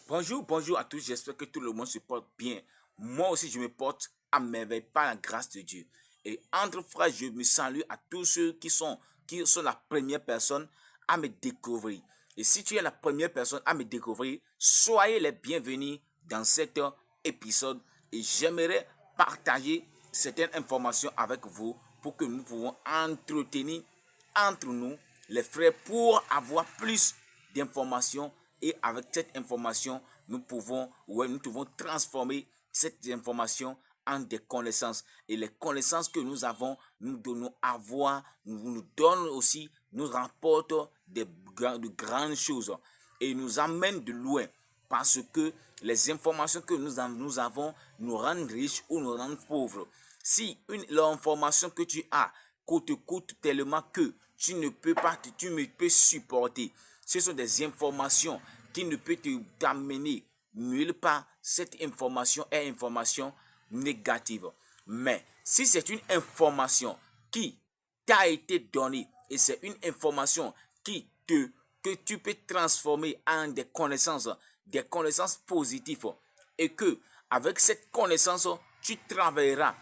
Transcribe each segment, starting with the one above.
Bonjour, bonjour à tous, j'espère que tout le monde se porte bien. Moi aussi, je me porte à merveille par la grâce de Dieu. Et entre frères, je me salue à tous ceux qui sont la première personne à me découvrir. Et si tu es la première personne à me découvrir, soyez les bienvenus dans cet épisode. Et j'aimerais partager certaines informations avec vous pour que nous pouvons entretenir entre nous, les frères, pour avoir plus d'informations. Et avec cette information, nous pouvons transformer cette information en des connaissances. Et les connaissances que nous avons, nous donnons à voir, nous donnent aussi, nous rapportent de grandes choses et nous amènent de loin. Parce que les informations que nous avons nous rendent riches ou nous rendent pauvres. Si l'information que tu as coûte tellement que tu ne peux supporter, ce sont des informations qui ne peuvent t'amener nulle part. Cette information est une information négative. Mais si c'est une information qui t'a été donnée et c'est une information que tu peux transformer en des connaissances positives, et que avec cette connaissance, tu travailleras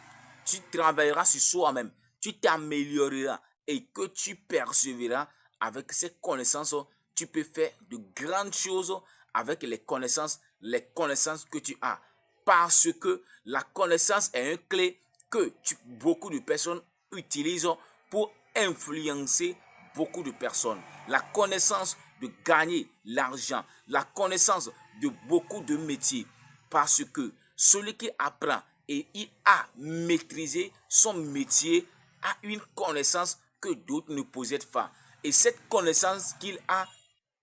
sur soi-même, tu t'amélioreras et que tu persévéreras avec ces connaissances, tu peux faire de grandes choses avec les connaissances que tu as. Parce que la connaissance est une clé que beaucoup de personnes utilisent pour influencer beaucoup de personnes. La connaissance de gagner l'argent, la connaissance de beaucoup de métiers. Parce que celui qui apprend et il a maîtrisé son métier a une connaissance que d'autres ne possèdent pas. Et cette connaissance qu'il a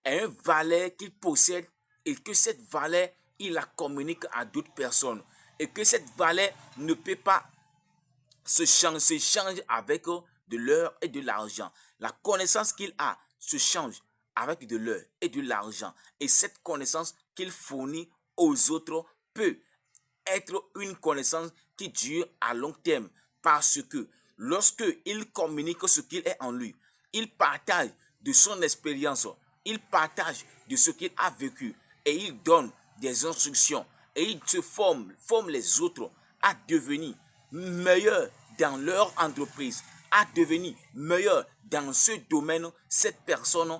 est une valeur qu'il possède, et que cette valeur, il la communique à d'autres personnes. Et que cette valeur ne peut pas se change avec de l'or et de l'argent. La connaissance qu'il a se change avec de l'or et de l'argent. Et cette connaissance qu'il fournit aux autres peut être une connaissance qui dure à long terme. Parce que lorsque il communique ce qu'il est en lui, il partage de son expérience, il partage de ce qu'il a vécu, et il donne des instructions, et il se forme les autres à devenir meilleurs dans leur entreprise, à devenir meilleurs dans ce domaine. Cette personne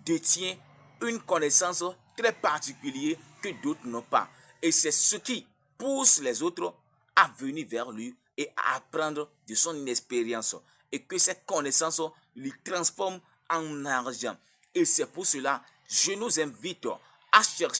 détient une connaissance très particulière que d'autres n'ont pas. Et c'est ce qui pousse les autres à venir vers lui et à apprendre de son expérience. Et que cette connaissance lui transforme en argent. Et c'est pour cela que je nous invite à chercher